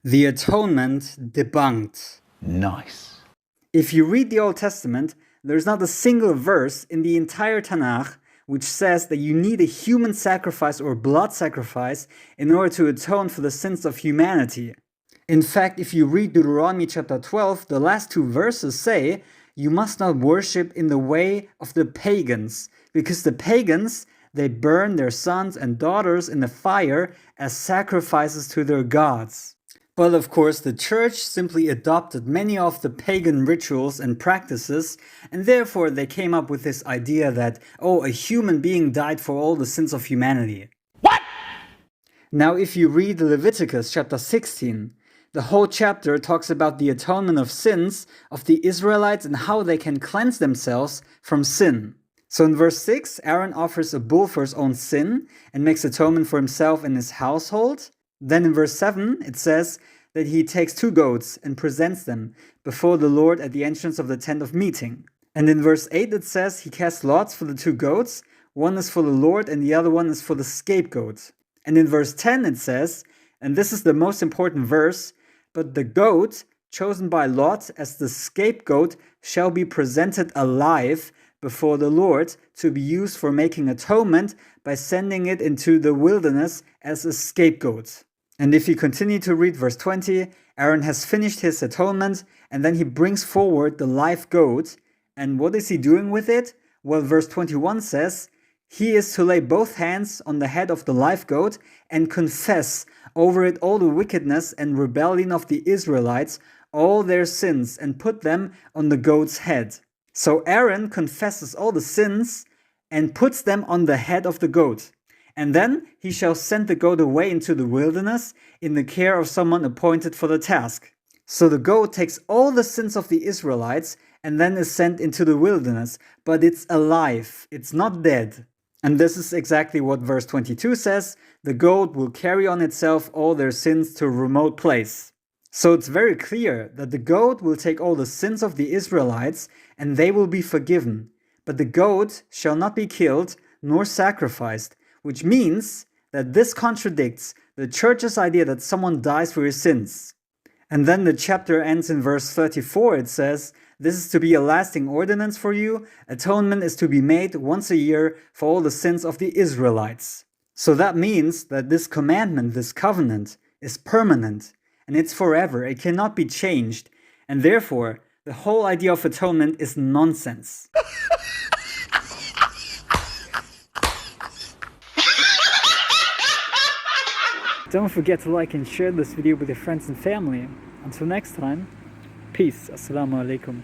The Atonement debunked. Nice. If you read the Old Testament, there's not a single verse in the entire Tanakh which says that you need a human sacrifice or blood sacrifice in order to atone for the sins of humanity. In fact, if you read Deuteronomy chapter 12, the last two verses say, you must not worship in the way of the pagans, because the pagans, they burn their sons and daughters in the fire as sacrifices to their gods. But of course, the church simply adopted many of the pagan rituals and practices, and therefore they came up with this idea that, a human being died for all the sins of humanity. What? Now, if you read Leviticus chapter 16, the whole chapter talks about the atonement of sins of the Israelites and how they can cleanse themselves from sin. So in verse 6, Aaron offers a bull for his own sin and makes atonement for himself and his household. Then in verse 7, it says that he takes 2 goats and presents them before the Lord at the entrance of the tent of meeting. And in verse 8, it says he casts lots for the 2 goats. One is for the Lord and the other one is for the scapegoat. And in verse 10, it says, and this is the most important verse, but the goat chosen by Lot as the scapegoat shall be presented alive before the Lord to be used for making atonement by sending it into the wilderness as a scapegoat. And if you continue to read verse 20, Aaron has finished his atonement and then he brings forward the live goat. And what is he doing with it? Well, verse 21 says, he is to lay both hands on the head of the live goat and confess over it all the wickedness and rebellion of the Israelites, all their sins, and put them on the goat's head. So Aaron confesses all the sins and puts them on the head of the goat. And then he shall send the goat away into the wilderness in the care of someone appointed for the task. So the goat takes all the sins of the Israelites and then is sent into the wilderness, but it's alive, it's not dead. And this is exactly what verse 22 says, the goat will carry on itself all their sins to a remote place. So it's very clear that the goat will take all the sins of the Israelites and they will be forgiven. But the goat shall not be killed nor sacrificed, which means that this contradicts the church's idea that someone dies for his sins. And then the chapter ends in verse 34. It says, this is to be a lasting ordinance for you. Atonement is to be made once a year for all the sins of the Israelites. So that means that this commandment, this covenant, is permanent and it's forever. It cannot be changed. And therefore, the whole idea of atonement is nonsense. Don't forget to like and share this video with your friends and family. Until next time, peace. Assalamu alaikum.